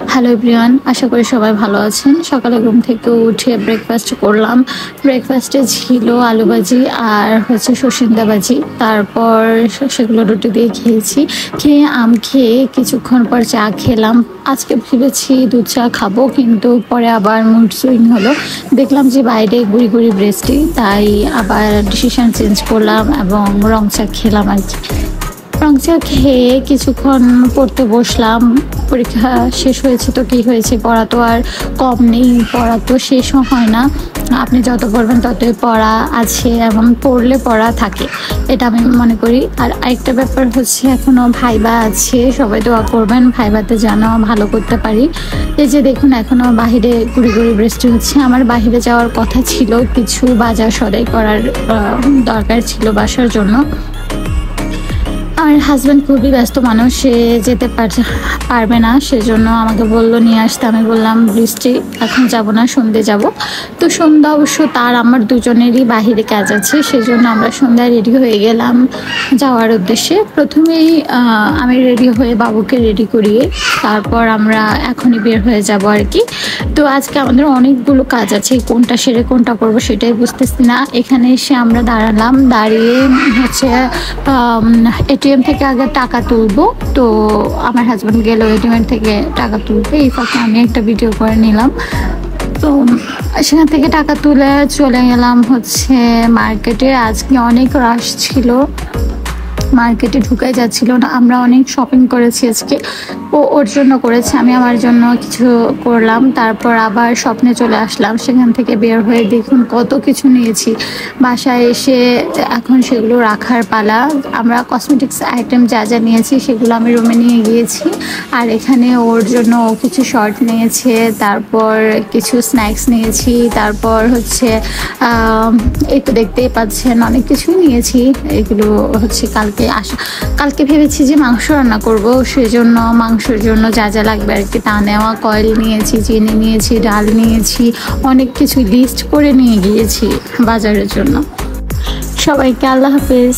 Hello everyone, আশা করি সবাই ভালো আছেন। সকালে ঘুম থেকে উঠে ব্রেকফাস্ট করলাম। ব্রেকফাস্টে ছিল আলু ভাজি আর সসিন্দা ভাজি। তারপর সেগুলো রুটি দিয়ে খেয়েছি। খেয়ে আম খেয়ে কিছুক্ষণ পর চা খেলাম। আজকে ভেবেছি দুধ চা খাবো, কিন্তু পরে আবার মুড সুইং হলো। দেখলাম যে বাইরে গুড়ি গুড়ি বৃষ্টি, তাই আবার ডিসিশন চেঞ্জ করলাম এবং রং চা খেলাম আর কি। রং চা খেয়ে কিছুক্ষণ পড়তে বসলাম। পরীক্ষা শেষ হয়েছে তো কি হয়েছে, পড়া তো আর কম নেই, পড়া তো শেষও হয় না। আপনি যত পড়বেন ততই পড়া আছে এবং পড়লে পড়া থাকে, এটা আমি মনে করি। আর আরেকটা ব্যাপার হচ্ছে এখনও ভাইবা আছে, সবাই দোয়া করবেন ভাইবাতে যেন ভালো করতে পারি। এই যে দেখুন এখনও বাহিরে গুড়ি গুড়ি বৃষ্টি হচ্ছে। আমার বাহিরে যাওয়ার কথা ছিল, কিছু বাজার সদাই করার দরকার ছিল বাসার জন্য। আমার হাজব্যান্ড খুবই ব্যস্ত মানুষ, সে যেতে পারবে না, সেজন্য আমাকে বললো নিয়ে আসতে। আমি বললাম বৃষ্টি এখন যাব না, সন্ধ্যে যাব। তো সন্ধ্যা অবশ্য তার আমার দুজনেরই বাহিরে কাজ আছে, সেজন্য আমরা সন্ধ্যায় রেডি হয়ে গেলাম যাওয়ার উদ্দেশ্যে। প্রথমেই আমি রেডি হয়ে বাবুকে রেডি করিয়ে তারপর আমরা এখনই বের হয়ে যাব আর কি। তো আজকে আমাদের অনেকগুলো কাজ আছে, কোনটা সেরে কোনটা করবো সেটাই বুঝতেছি না। এখানে এসে আমরা দাঁড়ালাম, দাঁড়িয়ে এটিএম থেকে আগে টাকা তুলবো। তো আমার হাজব্যান্ড গেল এটিএম থেকে টাকা তুলবে, এই ফাঁকে আমি একটা ভিডিও করে নিলাম। তো সেখান থেকে টাকা তুলে চলে গেলাম মার্কেটে। আজকে অনেক রাশ ছিল, মার্কেটে ঢুকাই যাচ্ছিল না। আমরা অনেক শপিং করেছি আজকে, ওর জন্য করেছে, আমি আমার জন্য কিছু করলাম। তারপর আবার স্বপ্নে চলে আসলাম, সেখান থেকে বের হয়ে দেখুন কত কিছু নিয়েছি। বাসায় এসে এখন সেগুলো রাখার পালা। আমরা কসমেটিক্স আইটেম যা যা নিয়েছি সেগুলো আমি রুমে নিয়ে গিয়েছি। আর এখানে ওর জন্য ও কিছু শর্ট নিয়েছে, তারপর কিছু স্ন্যাক্স নিয়েছি, তারপর এই তো দেখতেই পাচ্ছেন অনেক কিছুই নিয়েছি। এগুলো কালকে ভেবেছি যে মাংস রান্না করব, সেজন্য মাংসের জন্য যা যা লাগবে আর কি তা নেওয়া। কয়েল নিয়েছি, চিনি নিয়েছি, ডাল নিয়েছি, অনেক কিছু লিস্ট করে নিয়ে গিয়েছি বাজারের জন্য। সবাইকে আল্লাহ হাফেজ।